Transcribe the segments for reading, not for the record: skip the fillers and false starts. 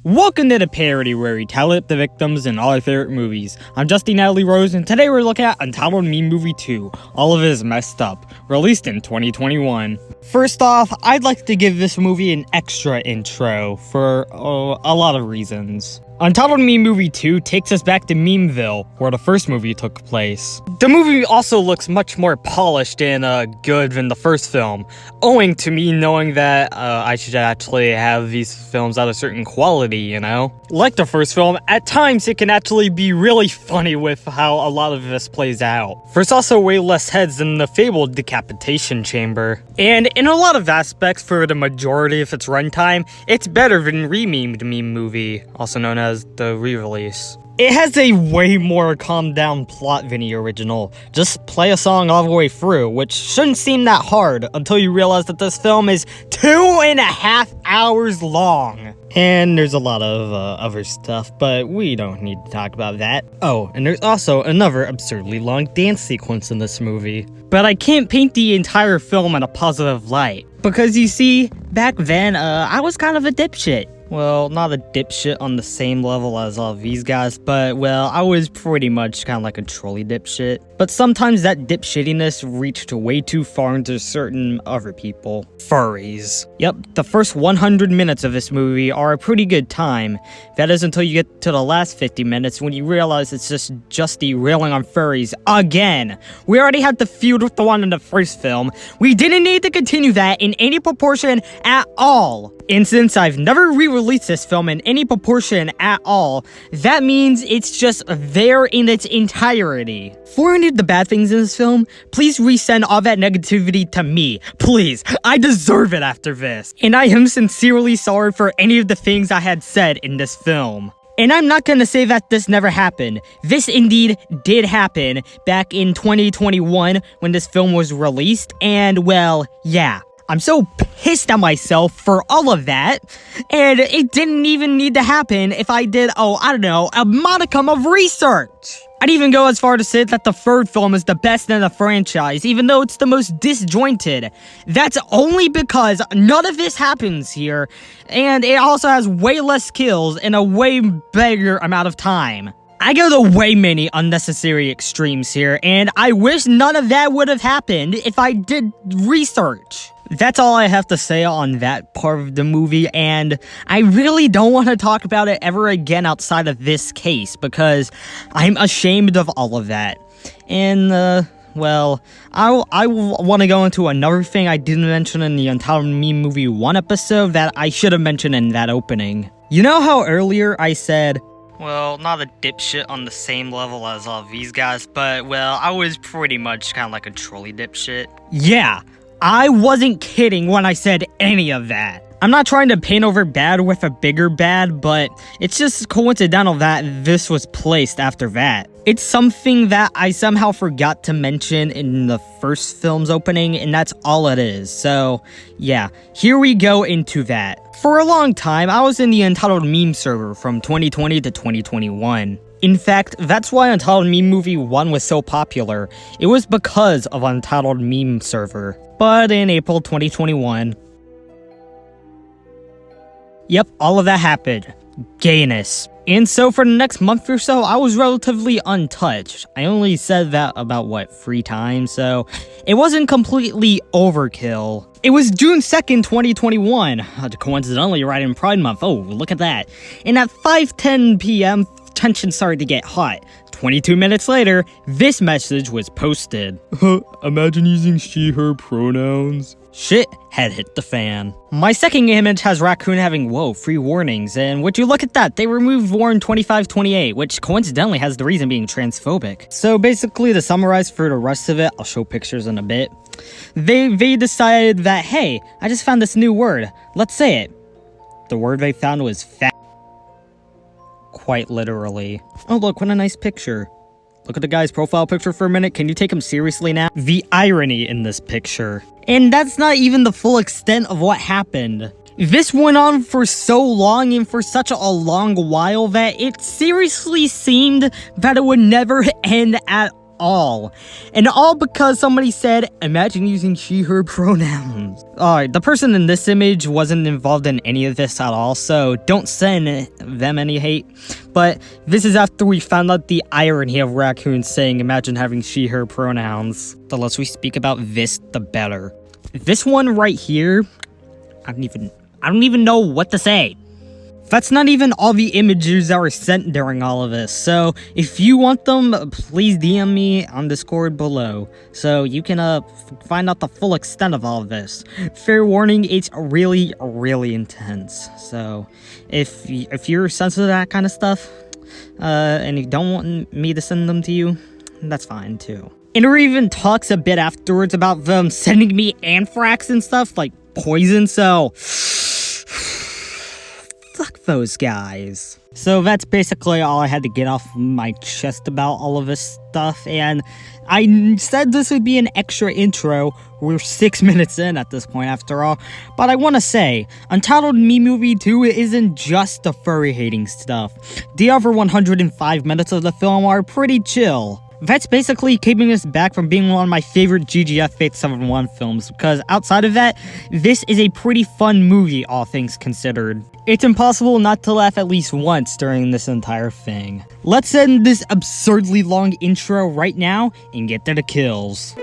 Welcome to the parody where we tell it the victims and all our favorite movies. I'm Justin Natalie Rose, and today we're looking at Untitled Meme Movie 2, All of It Is Messed Up, released in 2021. First off, I'd like to give this movie an extra intro for a lot of reasons. Untitled Meme Movie 2 takes us back to Memeville, where the first movie took place. The movie also looks much more polished and good than the first film, owing to me knowing that I should actually have these films at a certain quality, you know? Like the first film, at times it can actually be really funny with how a lot of this plays out. There's also way less heads than the fabled decapitation chamber. And in a lot of aspects, for the majority of its runtime, it's better than Rememed Meme Movie, also known as the re-release. It has a way more calmed down plot than the original. Just play a song all the way through, which shouldn't seem that hard until you realize that this film is 2.5 hours long. And there's a lot of other stuff, but we don't need to talk about that. Oh, and there's also another absurdly long dance sequence in this movie. But I can't paint the entire film in a positive light. Because you see, back then, I was kind of a dipshit. Well, not a dipshit on the same level as all these guys, but, well, I was pretty much kind of like a trolley dipshit. But sometimes that dipshittiness reached way too far into certain other people. Furries. Yep, the first 100 minutes of this movie are a pretty good time. That is until you get to the last 50 minutes when you realize it's just the railing on furries again. We already had the feud with the one in the first film. We didn't need to continue that in any proportion at all. And since I've never re-released this film in any proportion at all, that means it's just there in its entirety. For any of the bad things in this film, please resend all that negativity to me. Please, I deserve it after this. And I am sincerely sorry for any of the things I had said in this film. And I'm not gonna say that this never happened. This indeed did happen back in 2021 when this film was released, and well, yeah. I'm so pissed at myself for all of that, and it didn't even need to happen if I did, I don't know, a modicum of research. I'd even go as far to say that the third film is the best in the franchise, even though it's the most disjointed. That's only because none of this happens here, and it also has way less kills in a way bigger amount of time. I go to way many unnecessary extremes here, and I wish none of that would have happened if I did research. That's all I have to say on that part of the movie, and I really don't want to talk about it ever again outside of this case, because I'm ashamed of all of that. And, well, I want to go into another thing I didn't mention in the Untitled Meme Movie 1 episode that I should have mentioned in that opening. You know how earlier I said, well, not a dipshit on the same level as all these guys, but, well, I was pretty much kind of like a trolley dipshit? Yeah, I wasn't kidding when I said any of that. I'm not trying to paint over bad with a bigger bad, but it's just coincidental that this was placed after that. It's something that I somehow forgot to mention in the first film's opening, and that's all it is. So, yeah, here we go into that. For a long time, I was in the Untitled Meme server from 2020 to 2021. In fact, that's why Untitled Meme Movie 1 was so popular. It was because of Untitled Meme server. But in April 2021... Yep, all of that happened. Gayness. And so for the next month or so, I was relatively untouched. I only said that about, 3 times, so it wasn't completely overkill. It was June 2nd, 2021, coincidentally right in Pride Month. Oh, look at that. And at 5:10 p.m., tension started to get hot. 22 minutes later, this message was posted. Imagine using she, her pronouns. Shit had hit the fan. My second image has Raccoon having, 3 warnings, and would you look at that, they removed warning 2528, which coincidentally has the reason being transphobic. So basically, to summarize for the rest of it, I'll show pictures in a bit. They decided that, hey, I just found this new word, let's say it. The word they found was fat. Quite literally. Oh look, what a nice picture. Look at the guy's profile picture for a minute, can you take him seriously now? The irony in this picture. And that's not even the full extent of what happened. This went on for so long and for such a long while that it seriously seemed that it would never end at all. And all because somebody said, imagine using she, her pronouns. Alright, the person in this image wasn't involved in any of this at all, so don't send them any hate. But this is after we found out the irony of raccoons saying, imagine having she, her pronouns. The less we speak about this, the better. This one right here, I don't even know what to say. That's not even all the images that were sent during all of this, so if you want them, please DM me on Discord below, so you can find out the full extent of all of this. Fair warning, it's really, really intense, so if you're sensitive to that kind of stuff, and you don't want me to send them to you, that's fine too. And it even talks a bit afterwards about them sending me anthrax and stuff, like poison, so fuck those guys. So that's basically all I had to get off my chest about all of this stuff, and I said this would be an extra intro. We're 6 minutes in at this point after all, but I want to say, Untitled Me Movie 2 isn't just the furry hating stuff. The other 105 minutes of the film are pretty chill. That's basically keeping us back from being one of my favorite GGF 871 films, because outside of that, this is a pretty fun movie, all things considered. It's impossible not to laugh at least once during this entire thing. Let's end this absurdly long intro right now and get to the kills.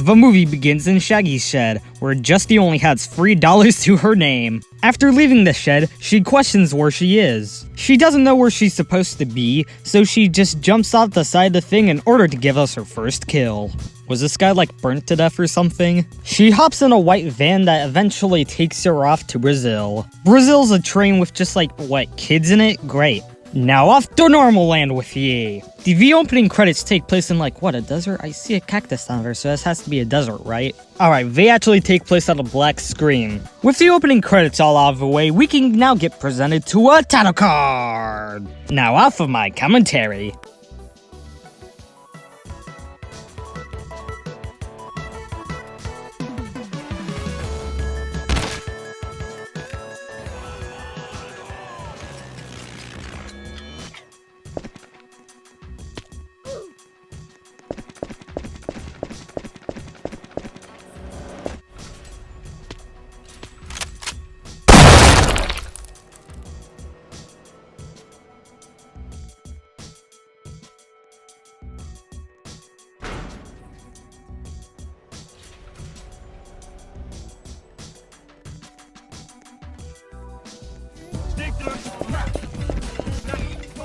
The movie begins in Shaggy's shed, where Justy only has $3 to her name. After leaving the shed, she questions where she is. She doesn't know where she's supposed to be, so she just jumps off the side of the thing in order to give us her first kill. Was this guy like burnt to death or something? She hops in a white van that eventually takes her off to Brazil. Brazil's a train with just like, what, kids in it? Great. Now off to normal land with ye. The opening credits take place in like, what, a desert? I see a cactus down there, so this has to be a desert, right? Alright, they actually take place on a black screen. With the opening credits all out of the way, we can now get presented to a title card. Now off of my commentary.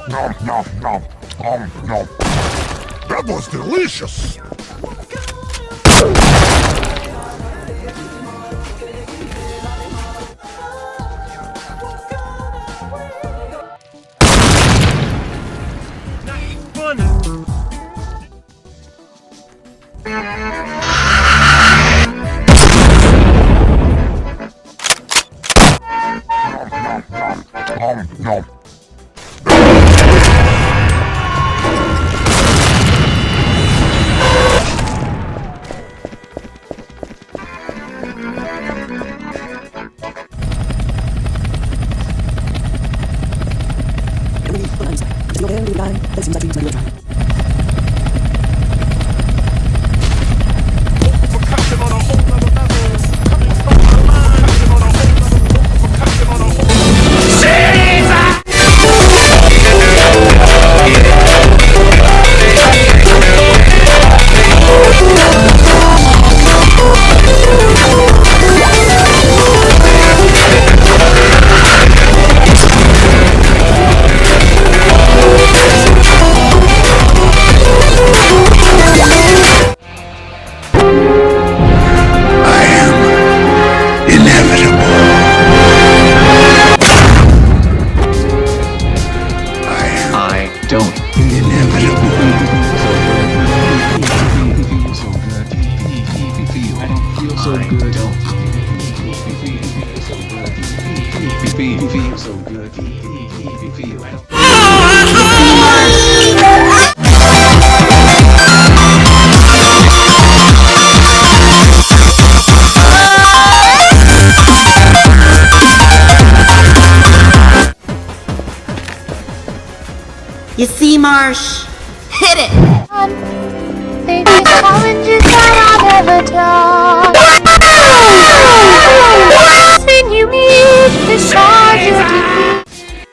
Nom, nom, nom, nom, nom. That was delicious! Nom, nom, nom. You see, Marsh? Hit it! Biggest challenges that I've ever done. When you meet the stars you'll defeat.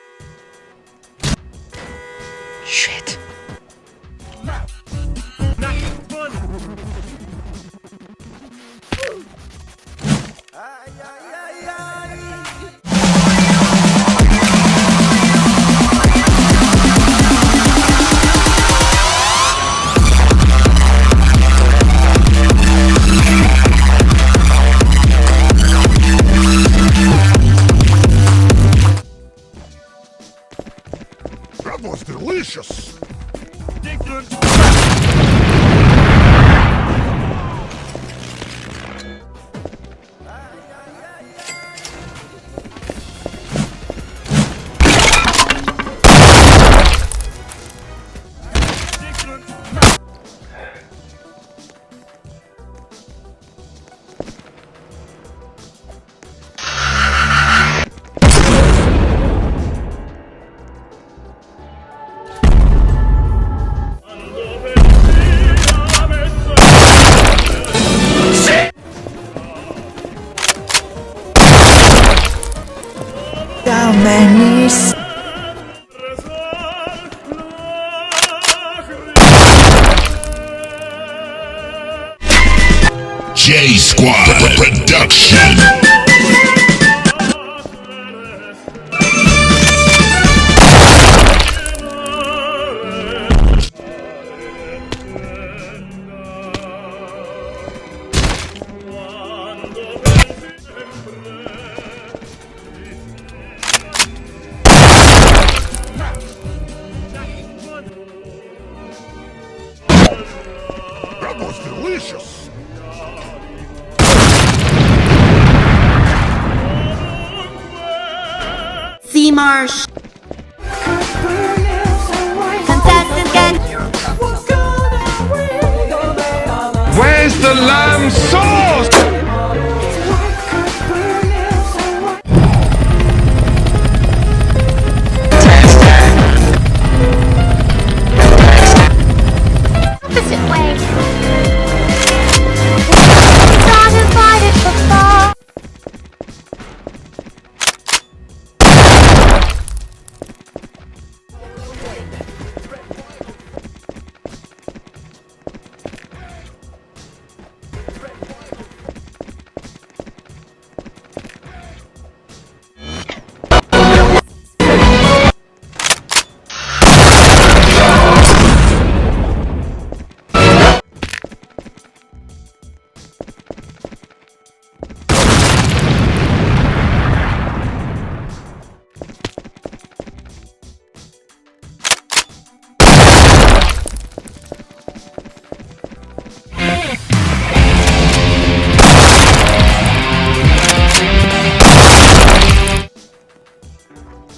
Shit. That was delicious. Down my knees. J Squad Production. That was delicious. See, Marsh? Contestants get... Where's the lamb sauce? Opposite way. Not invited for fun.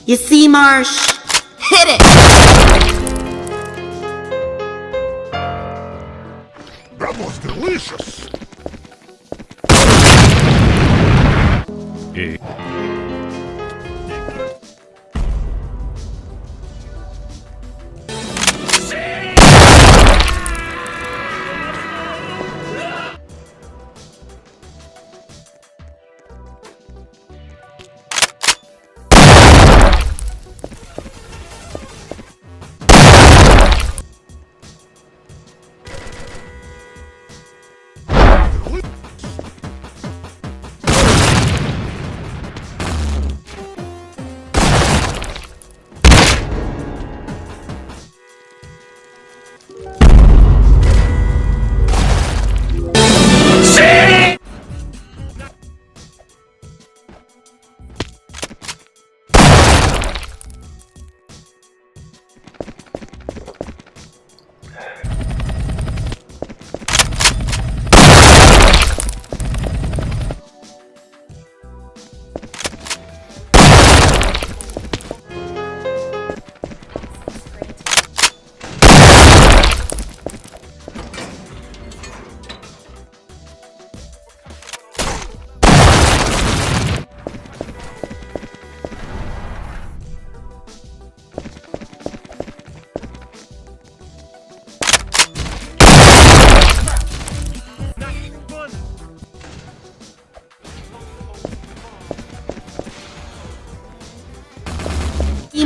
You see, Marsh? Hit it! That was delicious.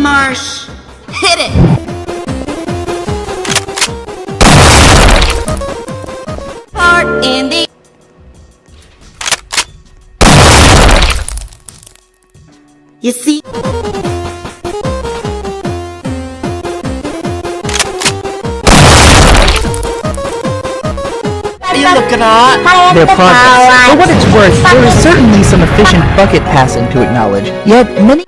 Marsh? Hit it! Part in the... You see... Their progress. For what it's worth, there is certainly some efficient bucket passing to acknowledge, yet many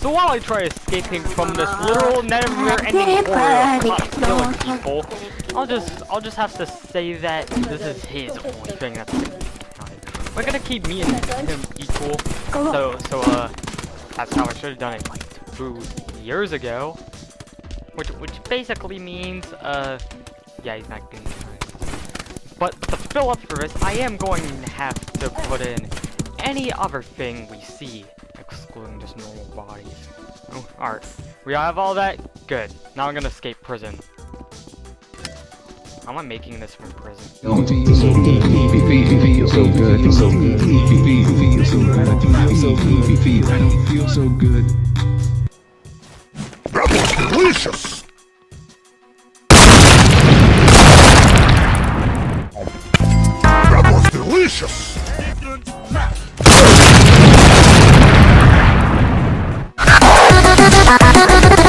So while I try escaping from this literal never-ending horror of killing people, I'll just have to say that this is his only thing that's we're gonna keep me and him equal. So that's how I should have done it like 2 years ago. Which basically means yeah, he's not getting it. But to fill up for this, I am going to have to put in any other thing we see, excluding just normal bodies. Oh, alright. We have all that? Good. Now I'm gonna escape prison. How am I making this from prison? Feel so good, feel so good, feel so good, feel so good, I don't feel so good. That was delicious! That was delicious!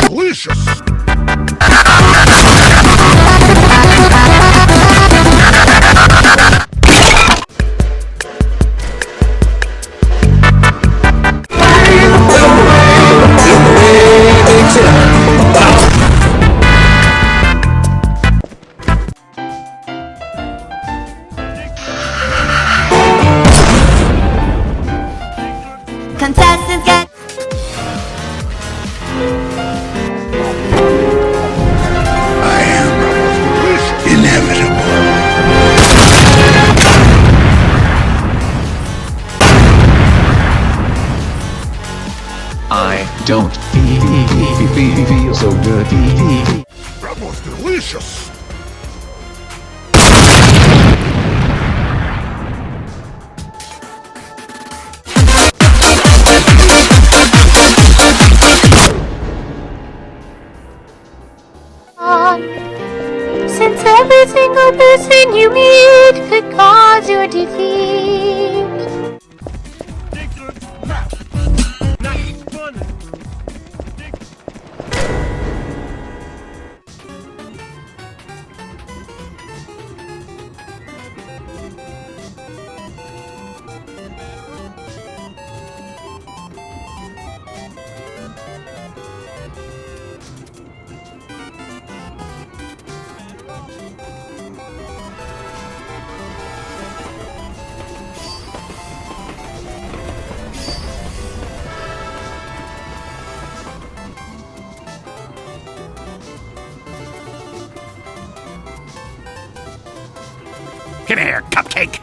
Delicious! Contestants get... I am inevitable. I don't feel so good. That was delicious! Since every single person you meet could cause your defeat. Come here, cupcake!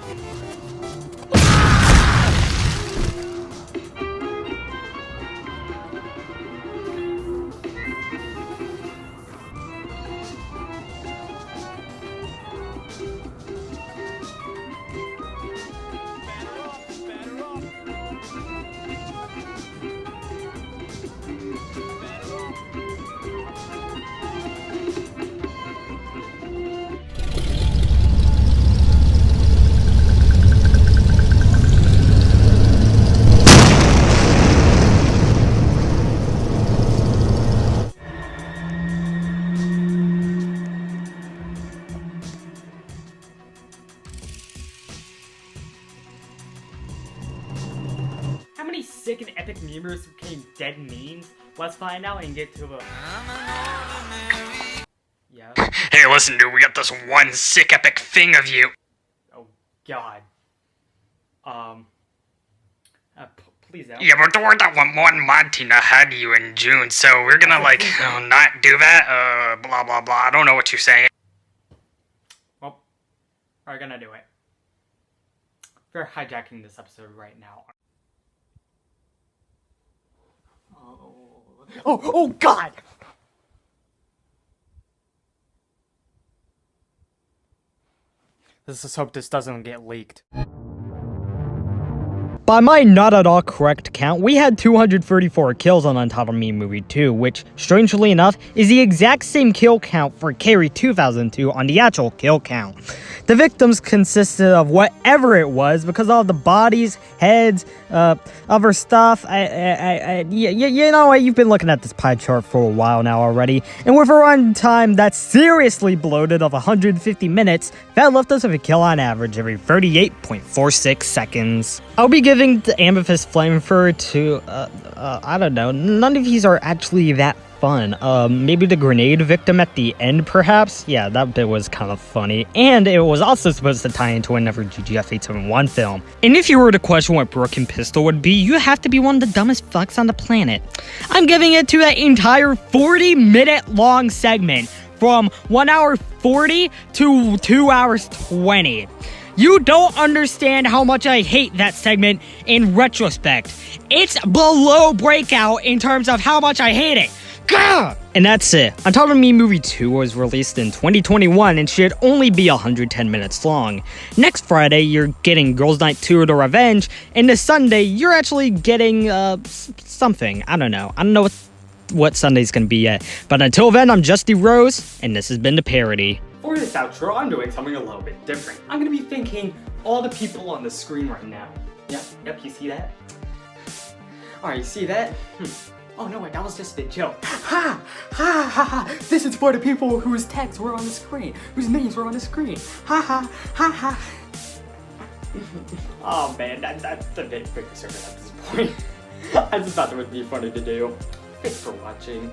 How many sick and epic memers became dead memes? Let's find out and get to the... Yeah? Hey, listen, dude, we got this one sick epic thing of you. Oh, God. Please don't. Yeah, but we're that one mod team that had you in June, so we're gonna, like, not do that, blah, blah, blah. I don't know what you're saying. Well, we're gonna do it. We're hijacking this episode right now. Oh, God! Let's just hope this doesn't get leaked. By my not at all correct count, we had 234 kills on Untitled Me Movie 2, which, strangely enough, is the exact same kill count for Carrie 2002 on the actual kill count. The victims consisted of whatever it was, because all the bodies, heads, other stuff. You know what? You've been looking at this pie chart for a while now already, and with a run time that's seriously bloated of 150 minutes, that left us with a kill on average every 38.46 seconds. I'll be giving the Amethyst Flamethrower to, I don't know, none of these are actually that fun. Maybe the grenade victim at the end, perhaps? Yeah, that bit was kind of funny. And it was also supposed to tie into another GGF 871 film. And if you were to question what Broken Pistol would be, you have to be one of the dumbest fucks on the planet. I'm giving it to that entire 40-minute long segment from 1 hour 40 to 2 hours 20. You don't understand how much I hate that segment in retrospect. It's below Breakout in terms of how much I hate it. Gah! And that's it. Untitled Me Movie 2 was released in 2021 and should only be 110 minutes long. Next Friday, you're getting Girls Night 2 The Revenge, and this Sunday, you're actually getting, something. I don't know what Sunday's gonna be yet. But until then, I'm Justy Rose, and this has been The Parody. For this outro, I'm doing something a little bit different. I'm gonna be thanking all the people on the screen right now. Yep, you see that? Alright, you see that? Oh no, wait, that was just a joke. Ha! Ha ha ha! This is for the people whose tags were on the screen, whose names were on the screen. Ha ha ha ha! Oh man, that's a bit quick sermon at this point. I just thought it would be funny to do. Thanks for watching.